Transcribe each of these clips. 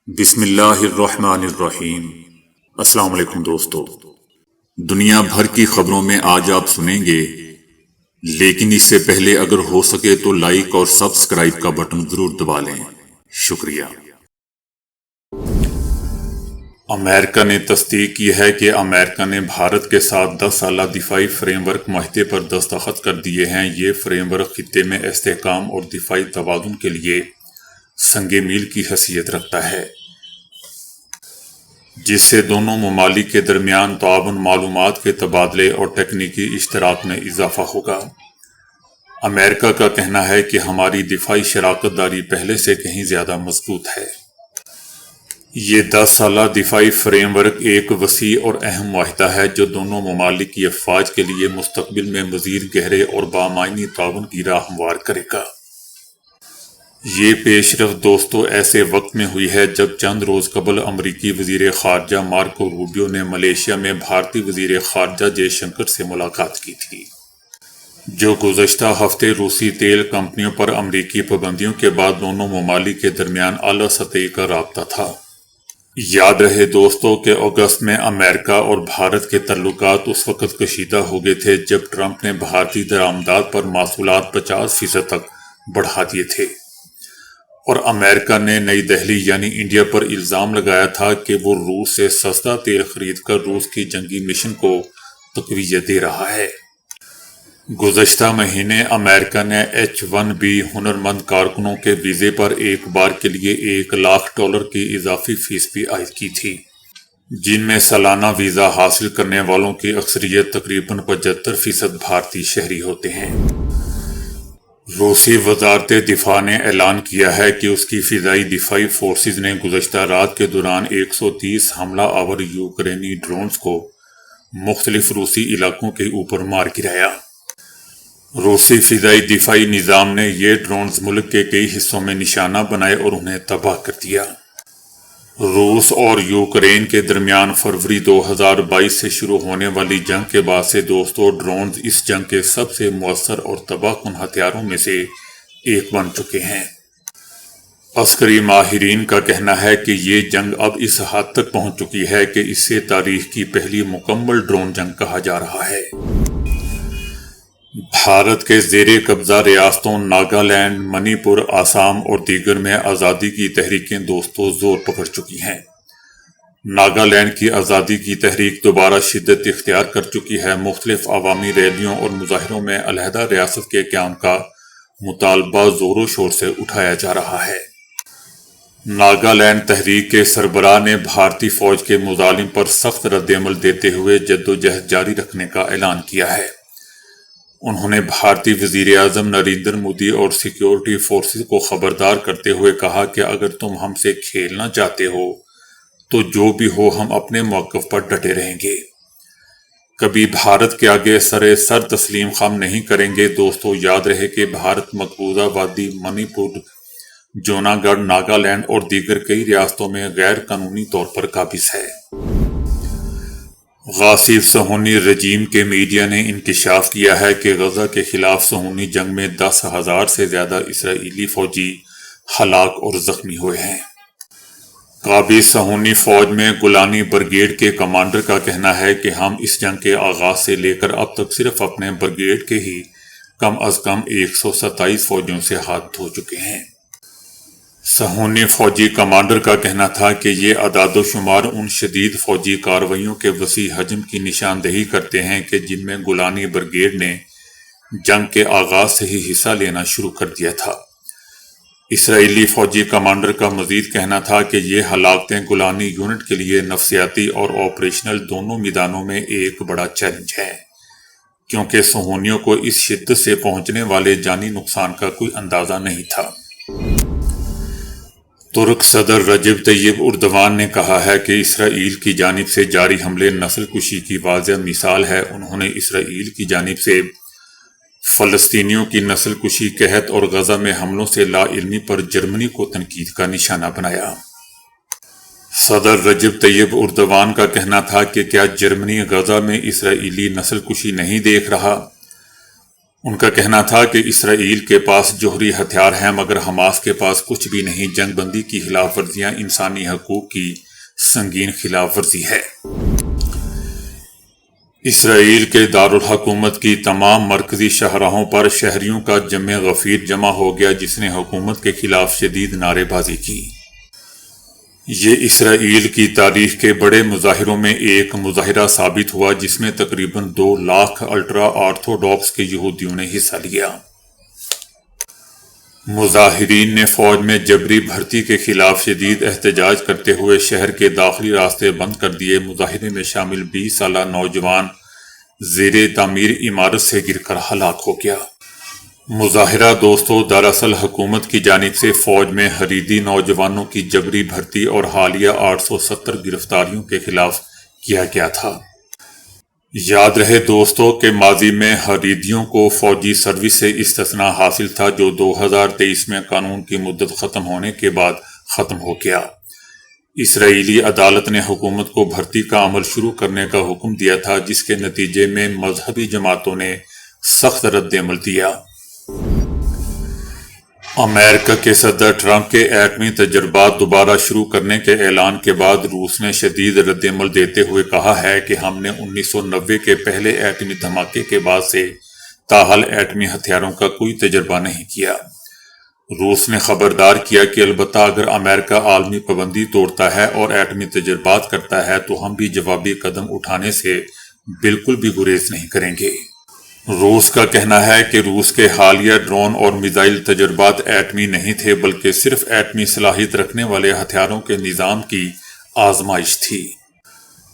بسم اللہ الرحمن الرحیم۔ السلام علیکم دوستو، دنیا بھر کی خبروں میں آج آپ سنیں گے، لیکن اس سے پہلے اگر ہو سکے تو لائک اور سبسکرائب کا بٹن ضرور دبا لیں۔ شکریہ۔ امریکہ نے تصدیق کی ہے کہ امریکہ نے بھارت کے ساتھ 10 سالہ دفاعی فریم ورک معاہدے پر دستخط کر دیے ہیں۔ یہ فریم ورک خطے میں استحکام اور دفاعی توازن کے لیے سنگ میل کی حیثیت رکھتا ہے، جس سے دونوں ممالک کے درمیان تعاون، معلومات کے تبادلے اور تکنیکی اشتراک میں اضافہ ہوگا۔ امریکہ کا کہنا ہے کہ ہماری دفاعی شراکت داری پہلے سے کہیں زیادہ مضبوط ہے۔ یہ 10 سالہ دفاعی فریم ورک ایک وسیع اور اہم معاہدہ ہے جو دونوں ممالک کی افواج کے لیے مستقبل میں مزید گہرے اور بامعنی تعاون کی راہ ہموار کرے گا۔ یہ پیش رفت دوستو ایسے وقت میں ہوئی ہے جب چند روز قبل امریکی وزیر خارجہ مارکو روبیو نے ملیشیا میں بھارتی وزیر خارجہ جے شنکر سے ملاقات کی تھی، جو گزشتہ ہفتے روسی تیل کمپنیوں پر امریکی پابندیوں کے بعد دونوں ممالک کے درمیان اعلیٰ سطحی کا رابطہ تھا۔ یاد رہے دوستو کہ اگست میں امریکہ اور بھارت کے تعلقات اس وقت کشیدہ ہو گئے تھے جب ٹرمپ نے بھارتی درآمدات پر محصولات 50% تک بڑھا دیے تھے، اور امریکہ نے نئی دہلی یعنی انڈیا پر الزام لگایا تھا کہ وہ روس سے سستا تیل خرید کر روس کی جنگی مشن کو تقویت دے رہا ہے۔ گزشتہ مہینے امریکہ نے H-1B ہنرمند کارکنوں کے ویزے پر ایک بار کے لیے $1,00,000 کی اضافی فیس بھی عائد کی تھی، جن میں سالانہ ویزا حاصل کرنے والوں کی اکثریت تقریباً 75% بھارتی شہری ہوتے ہیں۔ روسی وزارت دفاع نے اعلان کیا ہے کہ اس کی فضائی دفاعی فورسز نے گزشتہ رات کے دوران 130 حملہ آور یوکرینی ڈرونز کو مختلف روسی علاقوں کے اوپر مار گرایا۔ روسی فضائی دفاعی نظام نے یہ ڈرونز ملک کے کئی حصوں میں نشانہ بنائے اور انہیں تباہ کر دیا۔ روس اور یوکرین کے درمیان فروری 2022 سے شروع ہونے والی جنگ کے بعد سے دوستو ڈرونز اس جنگ کے سب سے مؤثر اور تباہ کن ہتھیاروں میں سے ایک بن چکے ہیں۔ عسکری ماہرین کا کہنا ہے کہ یہ جنگ اب اس حد تک پہنچ چکی ہے کہ اسے تاریخ کی پہلی مکمل ڈرون جنگ کہا جا رہا ہے۔ بھارت کے زیر قبضہ ریاستوں ناگالینڈ، منی پور، آسام اور دیگر میں آزادی کی تحریکیں دوستو زور پکڑ چکی ہیں۔ ناگالینڈ کی آزادی کی تحریک دوبارہ شدت اختیار کر چکی ہے۔ مختلف عوامی ریلیوں اور مظاہروں میں علیحدہ ریاست کے قیام کا مطالبہ زور و شور سے اٹھایا جا رہا ہے۔ ناگالینڈ تحریک کے سربراہ نے بھارتی فوج کے مظالم پر سخت رد عمل دیتے ہوئے جدوجہد جاری رکھنے کا اعلان کیا ہے۔ انہوں نے بھارتی وزیر اعظم نریندر مودی اور سیکیورٹی فورسز کو خبردار کرتے ہوئے کہا کہ اگر تم ہم سے کھیلنا چاہتے ہو تو جو بھی ہو ہم اپنے موقف پر ڈٹے رہیں گے، کبھی بھارت کے آگے سر تسلیم خم نہیں کریں گے۔ دوستو یاد رہے کہ بھارت مقبوضہ وادی منی پور، جوناگڑھ، ناگالینڈ اور دیگر کئی ریاستوں میں غیر قانونی طور پر قابض ہے۔ غاصب صہیونی رجیم کے میڈیا نے انکشاف کیا ہے کہ غزہ کے خلاف صہیونی جنگ میں 10,000 سے زیادہ اسرائیلی فوجی ہلاک اور زخمی ہوئے ہیں۔ قابض صہیونی فوج میں گولانی بریگیڈ کے کمانڈر کا کہنا ہے کہ ہم اس جنگ کے آغاز سے لے کر اب تک صرف اپنے بریگیڈ کے ہی کم از کم 127 فوجیوں سے ہاتھ دھو چکے ہیں۔ صہیونی فوجی کمانڈر کا کہنا تھا کہ یہ اعداد و شمار ان شدید فوجی کارروائیوں کے وسیع حجم کی نشاندہی کرتے ہیں کہ جن میں گولانی بریگیڈ نے جنگ کے آغاز سے ہی حصہ لینا شروع کر دیا تھا۔ اسرائیلی فوجی کمانڈر کا مزید کہنا تھا کہ یہ ہلاکتیں گولانی یونٹ کے لیے نفسیاتی اور آپریشنل دونوں میدانوں میں ایک بڑا چیلنج ہے، کیونکہ صہیونیوں کو اس شدت سے پہنچنے والے جانی نقصان کا کوئی اندازہ نہیں تھا۔ ترک صدر رجب طیب اردوان نے کہا ہے کہ اسرائیل کی جانب سے جاری حملے نسل کشی کی واضح مثال ہے۔ انہوں نے اسرائیل کی جانب سے فلسطینیوں کی نسل کشی، قحط اور غزہ میں حملوں سے لا علمی پر جرمنی کو تنقید کا نشانہ بنایا۔ صدر رجب طیب اردوان کا کہنا تھا کہ کیا جرمنی غزہ میں اسرائیلی نسل کشی نہیں دیکھ رہا؟ ان کا کہنا تھا کہ اسرائیل کے پاس جوہری ہتھیار ہیں مگر حماس کے پاس کچھ بھی نہیں، جنگ بندی کی خلاف ورزیاں انسانی حقوق کی سنگین خلاف ورزی ہے۔ اسرائیل کے دارالحکومت کی تمام مرکزی شاہراہوں پر شہریوں کا جمع غفیر جمع ہو گیا جس نے حکومت کے خلاف شدید نعرے بازی کی۔ یہ اسرائیل کی تاریخ کے بڑے مظاہروں میں ایک مظاہرہ ثابت ہوا جس میں تقریباً 2 لاکھ الٹرا آرتھوڈاکس کے یہودیوں نے حصہ لیا۔ مظاہرین نے فوج میں جبری بھرتی کے خلاف شدید احتجاج کرتے ہوئے شہر کے داخلی راستے بند کر دیے۔ مظاہرے میں شامل 20 سالہ نوجوان زیر تعمیر عمارت سے گر کر ہلاک ہو گیا۔ مظاہرہ دوستو دراصل حکومت کی جانب سے فوج میں حریدی نوجوانوں کی جبری بھرتی اور حالیہ 870 گرفتاریوں کے خلاف کیا گیا تھا۔ یاد رہے دوستو کہ ماضی میں حریدیوں کو فوجی سروس سے استثناء حاصل تھا جو 2023 میں قانون کی مدت ختم ہونے کے بعد ختم ہو گیا۔ اسرائیلی عدالت نے حکومت کو بھرتی کا عمل شروع کرنے کا حکم دیا تھا جس کے نتیجے میں مذہبی جماعتوں نے سخت رد عمل دیا۔ امریکہ کے صدر ٹرمپ کے ایٹمی تجربات دوبارہ شروع کرنے کے اعلان کے بعد روس نے شدید رد عمل دیتے ہوئے کہا ہے کہ ہم نے 1990 کے پہلے ایٹمی دھماکے کے بعد سے تاحال ایٹمی ہتھیاروں کا کوئی تجربہ نہیں کیا۔ روس نے خبردار کیا کہ البتہ اگر امریکہ عالمی پابندی توڑتا ہے اور ایٹمی تجربات کرتا ہے تو ہم بھی جوابی قدم اٹھانے سے بالکل بھی گریز نہیں کریں گے۔ روس کا کہنا ہے کہ روس کے حالیہ ڈرون اور میزائل تجربات ایٹمی نہیں تھے بلکہ صرف ایٹمی صلاحیت رکھنے والے ہتھیاروں کے نظام کی آزمائش تھی۔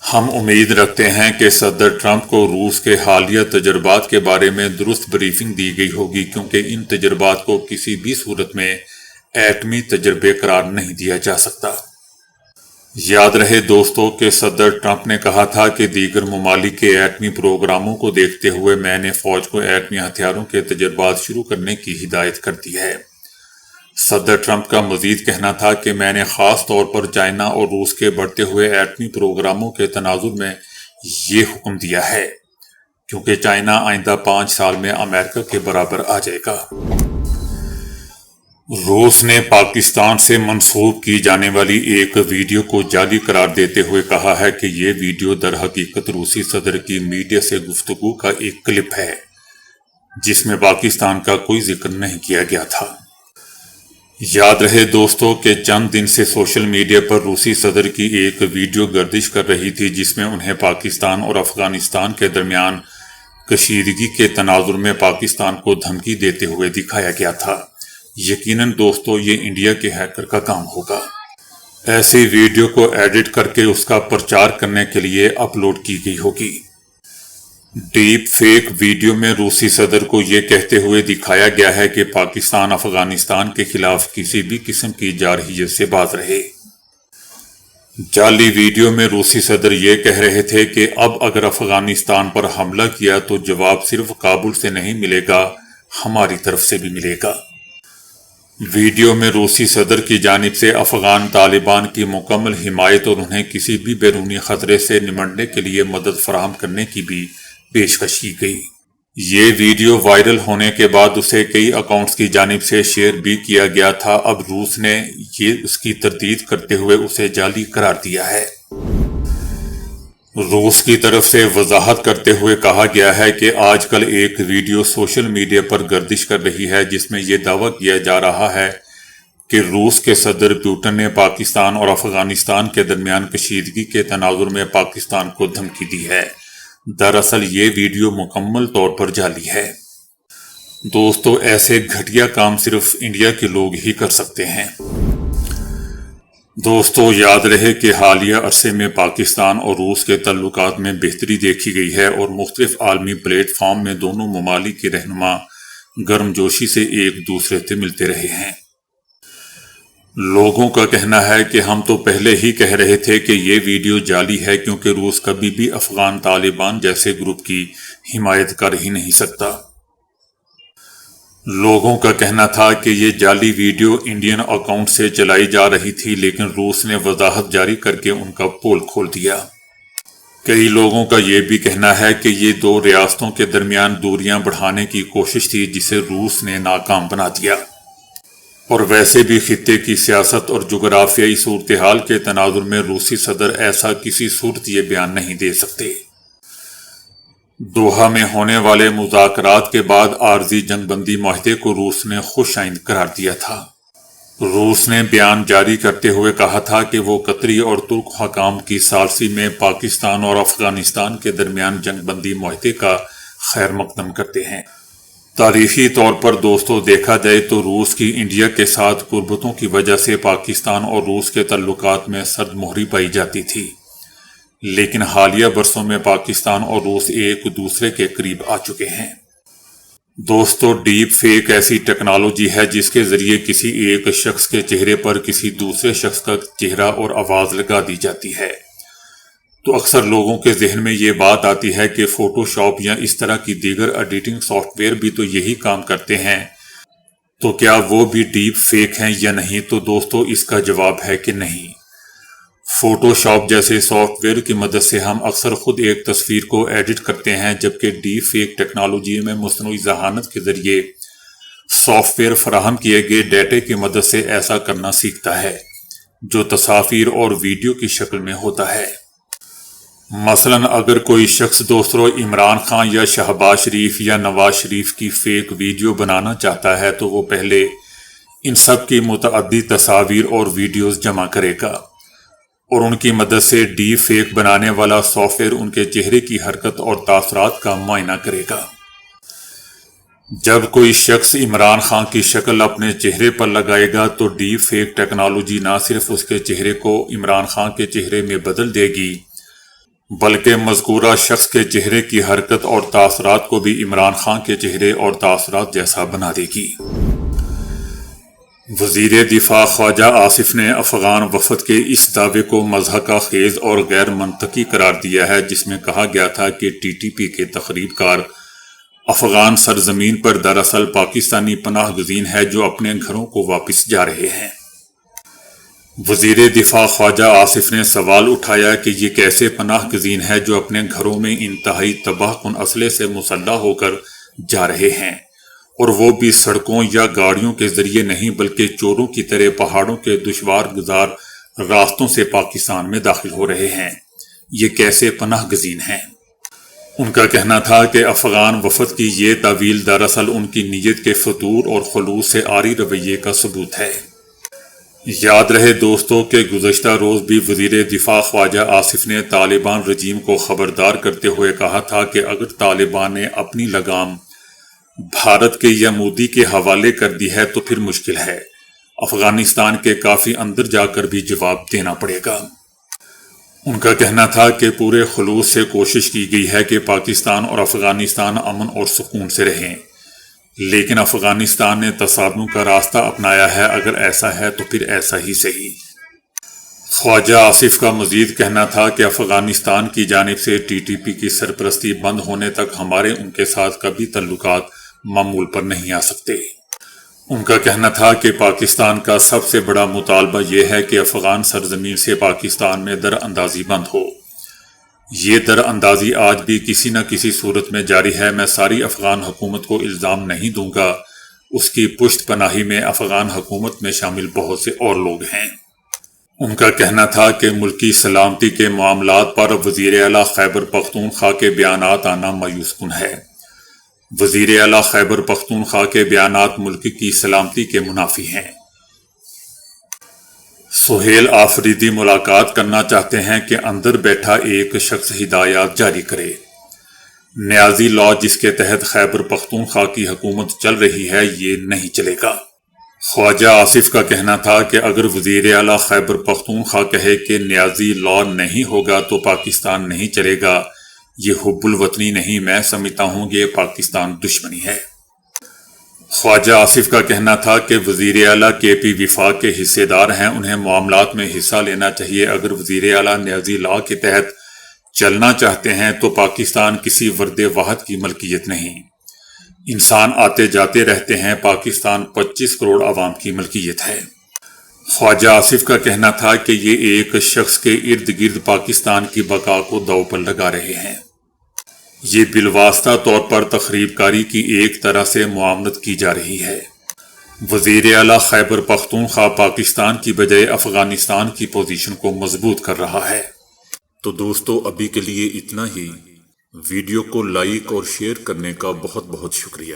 ہم امید رکھتے ہیں کہ صدر ٹرمپ کو روس کے حالیہ تجربات کے بارے میں درست بریفنگ دی گئی ہوگی کیونکہ ان تجربات کو کسی بھی صورت میں ایٹمی تجربے قرار نہیں دیا جا سکتا۔ یاد رہے دوستو کہ صدر ٹرمپ نے کہا تھا کہ دیگر ممالک کے ایٹمی پروگراموں کو دیکھتے ہوئے میں نے فوج کو ایٹمی ہتھیاروں کے تجربات شروع کرنے کی ہدایت کر دی ہے۔ صدر ٹرمپ کا مزید کہنا تھا کہ میں نے خاص طور پر چائنا اور روس کے بڑھتے ہوئے ایٹمی پروگراموں کے تناظر میں یہ حکم دیا ہے کیونکہ چائنا آئندہ 5 سال میں امریکہ کے برابر آ جائے گا۔ روس نے پاکستان سے منسوب کی جانے والی ایک ویڈیو کو جعلی قرار دیتے ہوئے کہا ہے کہ یہ ویڈیو در حقیقت روسی صدر کی میڈیا سے گفتگو کا ایک کلپ ہے جس میں پاکستان کا کوئی ذکر نہیں کیا گیا تھا۔ یاد رہے دوستو کہ چند دن سے سوشل میڈیا پر روسی صدر کی ایک ویڈیو گردش کر رہی تھی جس میں انہیں پاکستان اور افغانستان کے درمیان کشیدگی کے تناظر میں پاکستان کو دھمکی دیتے ہوئے دکھایا گیا تھا۔ یقیناً دوستو یہ انڈیا کے ہیکر کا کام ہوگا۔ ایسی ویڈیو کو ایڈٹ کر کے اس کا پرچار کرنے کے لیے اپلوڈ کی گئی ہوگی۔ ڈیپ فیک ویڈیو میں روسی صدر کو یہ کہتے ہوئے دکھایا گیا ہے کہ پاکستان افغانستان کے خلاف کسی بھی قسم کی جارحیت سے باز رہے۔ جعلی ویڈیو میں روسی صدر یہ کہہ رہے تھے کہ اب اگر افغانستان پر حملہ کیا تو جواب صرف کابل سے نہیں ملے گا، ہماری طرف سے بھی ملے گا۔ ویڈیو میں روسی صدر کی جانب سے افغان طالبان کی مکمل حمایت اور انہیں کسی بھی بیرونی خطرے سے نمٹنے کے لیے مدد فراہم کرنے کی بھی پیشکش کی گئی۔ یہ ویڈیو وائرل ہونے کے بعد اسے کئی اکاؤنٹس کی جانب سے شیئر بھی کیا گیا تھا۔ اب روس نے اس کی تردید کرتے ہوئے اسے جعلی قرار دیا ہے۔ روس کی طرف سے وضاحت کرتے ہوئے کہا گیا ہے کہ آج کل ایک ویڈیو سوشل میڈیا پر گردش کر رہی ہے جس میں یہ دعویٰ کیا جا رہا ہے کہ روس کے صدر پوٹن نے پاکستان اور افغانستان کے درمیان کشیدگی کے تناظر میں پاکستان کو دھمکی دی ہے۔ دراصل یہ ویڈیو مکمل طور پر جعلی ہے۔ دوستو ایسے گھٹیا کام صرف انڈیا کے لوگ ہی کر سکتے ہیں۔ دوستو یاد رہے کہ حالیہ عرصے میں پاکستان اور روس کے تعلقات میں بہتری دیکھی گئی ہے اور مختلف عالمی پلیٹ فارم میں دونوں ممالک کے رہنما گرم جوشی سے ایک دوسرے سے ملتے رہے ہیں۔ لوگوں کا کہنا ہے کہ ہم تو پہلے ہی کہہ رہے تھے کہ یہ ویڈیو جعلی ہے کیونکہ روس کبھی بھی افغان طالبان جیسے گروپ کی حمایت کر ہی نہیں سکتا۔ لوگوں کا کہنا تھا کہ یہ جعلی ویڈیو انڈین اکاؤنٹ سے چلائی جا رہی تھی لیکن روس نے وضاحت جاری کر کے ان کا پول کھول دیا۔ کئی لوگوں کا یہ بھی کہنا ہے کہ یہ دو ریاستوں کے درمیان دوریاں بڑھانے کی کوشش تھی جسے روس نے ناکام بنا دیا، اور ویسے بھی خطے کی سیاست اور جغرافیائی صورتحال کے تناظر میں روسی صدر ایسا کسی صورت یہ بیان نہیں دے سکتے۔ دوحہ میں ہونے والے مذاکرات کے بعد عارضی جنگ بندی معاہدے کو روس نے خوش آئند قرار دیا تھا۔ روس نے بیان جاری کرتے ہوئے کہا تھا کہ وہ قطری اور ترک حکام کی ثالثی میں پاکستان اور افغانستان کے درمیان جنگ بندی معاہدے کا خیر مقدم کرتے ہیں۔ تاریخی طور پر دوستو دیکھا جائے تو روس کی انڈیا کے ساتھ قربتوں کی وجہ سے پاکستان اور روس کے تعلقات میں سرد مہری پائی جاتی تھی، لیکن حالیہ برسوں میں پاکستان اور روس ایک دوسرے کے قریب آ چکے ہیں۔ دوستو ڈیپ فیک ایسی ٹیکنالوجی ہے جس کے ذریعے کسی ایک شخص کے چہرے پر کسی دوسرے شخص کا چہرہ اور آواز لگا دی جاتی ہے، تو اکثر لوگوں کے ذہن میں یہ بات آتی ہے کہ فوٹو شاپ یا اس طرح کی دیگر ایڈیٹنگ سافٹ ویئر بھی تو یہی کام کرتے ہیں، تو کیا وہ بھی ڈیپ فیک ہیں یا نہیں؟ تو دوستو اس کا جواب ہے کہ نہیں۔ فوٹو شاپ جیسے سافٹ ویئر کی مدد سے ہم اکثر خود ایک تصویر کو ایڈٹ کرتے ہیں، جبکہ ڈیپ فیک ٹیکنالوجی میں مصنوعی ذہانت کے ذریعے سافٹ ویئر فراہم کیے گئے ڈیٹا کی مدد سے ایسا کرنا سیکھتا ہے جو تصاویر اور ویڈیو کی شکل میں ہوتا ہے۔ مثلا اگر کوئی شخص دوستوں عمران خان یا شہباز شریف یا نواز شریف کی فیک ویڈیو بنانا چاہتا ہے تو وہ پہلے ان سب کی متعدی تصاویر اور ویڈیوز جمع کرے گا، اور ان کی مدد سے ڈیپ فیک بنانے والا سافٹ ویئر ان کے چہرے کی حرکت اور تاثرات کا معائنہ کرے گا۔ جب کوئی شخص عمران خان کی شکل اپنے چہرے پر لگائے گا تو ڈیپ فیک ٹیکنالوجی نہ صرف اس کے چہرے کو عمران خان کے چہرے میں بدل دے گی، بلکہ مذکورہ شخص کے چہرے کی حرکت اور تاثرات کو بھی عمران خان کے چہرے اور تاثرات جیسا بنا دے گی۔ وزیر دفاع خواجہ آصف نے افغان وفد کے اس دعوے کو مضحکہ خیز اور غیر منطقی قرار دیا ہے، جس میں کہا گیا تھا کہ ٹی ٹی پی کے تقریب کار افغان سرزمین پر دراصل پاکستانی پناہ گزین ہے جو اپنے گھروں کو واپس جا رہے ہیں۔ وزیر دفاع خواجہ آصف نے سوال اٹھایا کہ یہ کیسے پناہ گزین ہے جو اپنے گھروں میں انتہائی تباہ کن اسلحے سے مسلح ہو کر جا رہے ہیں، اور وہ بھی سڑکوں یا گاڑیوں کے ذریعے نہیں بلکہ چوروں کی طرح پہاڑوں کے دشوار گزار راستوں سے پاکستان میں داخل ہو رہے ہیں۔ یہ کیسے پناہ گزین ہیں؟ ان کا کہنا تھا کہ افغان وفد کی یہ تعویل دراصل ان کی نیت کے فطور اور خلوص سے عاری رویے کا ثبوت ہے۔ یاد رہے دوستو کہ گزشتہ روز بھی وزیر دفاع خواجہ آصف نے طالبان رجیم کو خبردار کرتے ہوئے کہا تھا کہ اگر طالبان نے اپنی لگام بھارت کے یا مودی کے حوالے کر دی ہے تو پھر مشکل ہے، افغانستان کے کافی اندر جا کر بھی جواب دینا پڑے گا۔ ان کا کہنا تھا کہ پورے خلوص سے کوشش کی گئی ہے کہ پاکستان اور افغانستان امن اور سکون سے رہیں، لیکن افغانستان نے تصادم کا راستہ اپنایا ہے۔ اگر ایسا ہے تو پھر ایسا ہی صحیح۔ خواجہ آصف کا مزید کہنا تھا کہ افغانستان کی جانب سے ٹی ٹی پی کی سرپرستی بند ہونے تک ہمارے ان کے ساتھ کبھی تعلقات معمول پر نہیں آ سکتے۔ ان کا کہنا تھا کہ پاکستان کا سب سے بڑا مطالبہ یہ ہے کہ افغان سرزمین سے پاکستان میں در اندازی بند ہو۔ یہ در اندازی آج بھی کسی نہ کسی صورت میں جاری ہے۔ میں ساری افغان حکومت کو الزام نہیں دوں گا، اس کی پشت پناہی میں افغان حکومت میں شامل بہت سے اور لوگ ہیں۔ ان کا کہنا تھا کہ ملکی سلامتی کے معاملات پر وزیر اعلیٰ خیبر پختونخوا کے بیانات آنا مایوس کن ہے۔ وزیر اعلیٰ خیبر پختونخوا کے بیانات ملک کی سلامتی کے منافی ہیں۔ سہیل آفریدی ملاقات کرنا چاہتے ہیں کہ اندر بیٹھا ایک شخص ہدایات جاری کرے۔ نیازی لاء جس کے تحت خیبر پختونخوا کی حکومت چل رہی ہے یہ نہیں چلے گا۔ خواجہ آصف کا کہنا تھا کہ اگر وزیر اعلیٰ خیبر پختونخوا کہے کہ نیازی لاء نہیں ہوگا تو پاکستان نہیں چلے گا، یہ حب الوطنی نہیں، میں سمجھتا ہوں یہ پاکستان دشمنی ہے۔ خواجہ آصف کا کہنا تھا کہ وزیر اعلیٰ کے پی وفاق کے حصے دار ہیں، انہیں معاملات میں حصہ لینا چاہیے۔ اگر وزیر اعلیٰ نیازی لاء کے تحت چلنا چاہتے ہیں تو پاکستان کسی فرد واحد کی ملکیت نہیں، انسان آتے جاتے رہتے ہیں، پاکستان 25 کروڑ عوام کی ملکیت ہے۔ خواجہ آصف کا کہنا تھا کہ یہ ایک شخص کے ارد گرد پاکستان کی بقا کو داؤ پر لگا رہے ہیں۔ یہ بالواسطہ طور پر تخریب کاری کی ایک طرح سے معاونت کی جا رہی ہے۔ وزیر اعلیٰ خیبر پختونخوا پاکستان کی بجائے افغانستان کی پوزیشن کو مضبوط کر رہا ہے۔ تو دوستو ابھی کے لیے اتنا ہی۔ ویڈیو کو لائک اور شیئر کرنے کا بہت بہت شکریہ۔